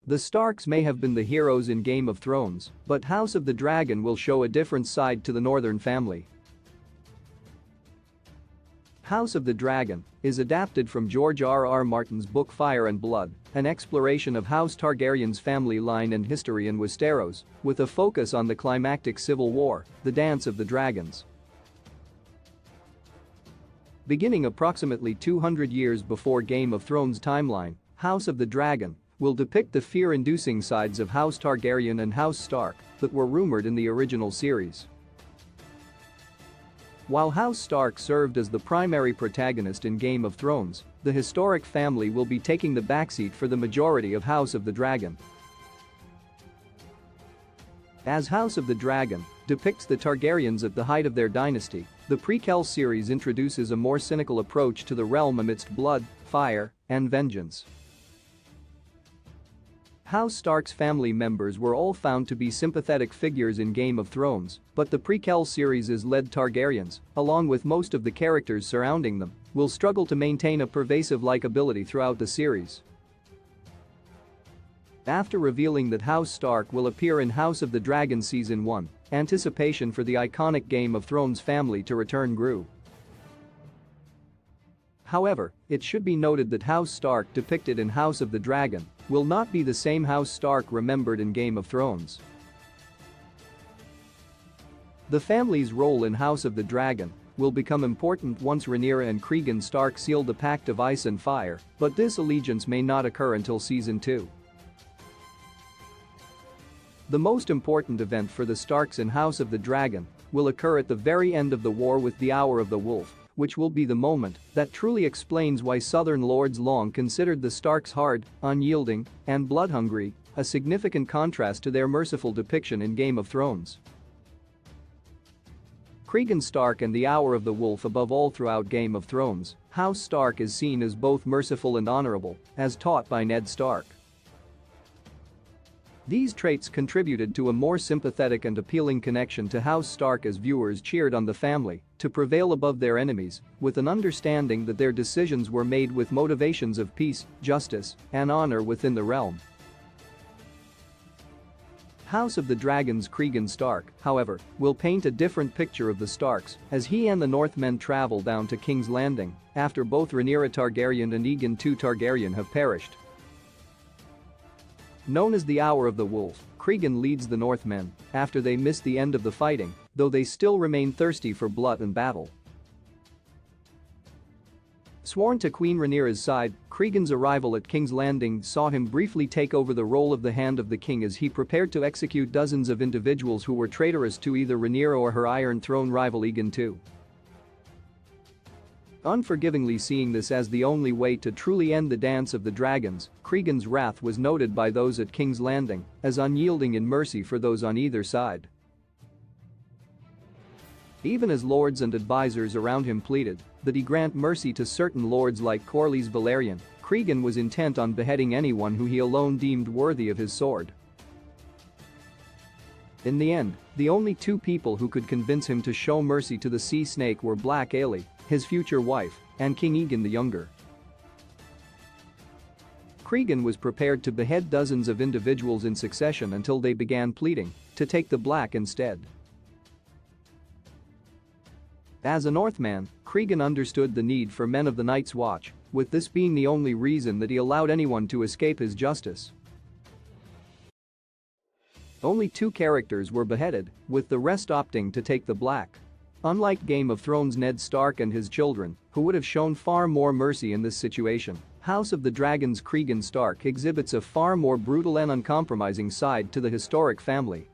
The Starks may have been the heroes in Game of Thrones, but House of the Dragon will show a different side to the Northern family. House of the Dragon is adapted from George R.R. Martin's book Fire and Blood, an exploration of House Targaryen's family line and history in Westeros, with a focus on the climactic civil war, the Dance of the Dragons. Beginning approximately 200 years before Game of Thrones timeline, House of the Dragon will depict the fear-inducing sides of House Targaryen and House Stark that were rumored in the original series. While House Stark served as the primary protagonist in Game of Thrones, the historic family will be taking the backseat for the majority of House of the Dragon. As House of the Dragon depicts the Targaryens at the height of their dynasty, the prequel series introduces a more cynical approach to the realm amidst blood, fire, and vengeance. House Stark's family members were all found to be sympathetic figures in Game of Thrones, but the prequel series' led Targaryens, along with most of the characters surrounding them, will struggle to maintain a pervasive likability throughout the series. After revealing that House Stark will appear in House of the Dragon Season 1, anticipation for the iconic Game of Thrones family to return grew. However, it should be noted that House Stark depicted in House of the Dragon will not be the same House Stark remembered in Game of Thrones. The family's role in House of the Dragon will become important once Rhaenyra and Cregan Stark seal the Pact of Ice and Fire, but this allegiance may not occur until Season 2. The most important event for the Starks in House of the Dragon will occur at the very end of the war with the Hour of the Wolf, which will be the moment that truly explains why Southern lords long considered the Starks hard, unyielding, and blood-hungry, a significant contrast to their merciful depiction in Game of Thrones. Cregan Stark and the Hour of the Wolf above all throughout Game of Thrones, House Stark is seen as both merciful and honorable, as taught by Ned Stark. These traits contributed to a more sympathetic and appealing connection to House Stark as viewers cheered on the family to prevail above their enemies, with an understanding that their decisions were made with motivations of peace, justice, and honor within the realm. House of the Dragon's Cregan Stark, however, will paint a different picture of the Starks as he and the Northmen travel down to King's Landing after both Rhaenyra Targaryen and Aegon II Targaryen have perished. Known as the Hour of the Wolf, Cregan leads the Northmen after they miss the end of the fighting, though they still remain thirsty for blood and battle. Sworn to Queen Rhaenyra's side, Cregan's arrival at King's Landing saw him briefly take over the role of the Hand of the King as he prepared to execute dozens of individuals who were traitorous to either Rhaenyra or her Iron Throne rival Aegon II. Unforgivingly seeing this as the only way to truly end the Dance of the Dragons, Cregan's wrath was noted by those at King's Landing as unyielding in mercy for those on either side. Even as lords and advisors around him pleaded that he grant mercy to certain lords like Corlys Velaryon, Cregan was intent on beheading anyone who he alone deemed worthy of his sword. In the end, the only two people who could convince him to show mercy to the Sea Snake were Black Ailey, his future wife, and King Aegon the Younger. Cregan was prepared to behead dozens of individuals in succession until they began pleading to take the Black instead. As a Northman, Cregan understood the need for men of the Night's Watch, with this being the only reason that he allowed anyone to escape his justice. Only 2 characters were beheaded, with the rest opting to take the Black. Unlike Game of Thrones' Ned Stark and his children, who would have shown far more mercy in this situation, House of the Dragon's Cregan Stark exhibits a far more brutal and uncompromising side to the historic family.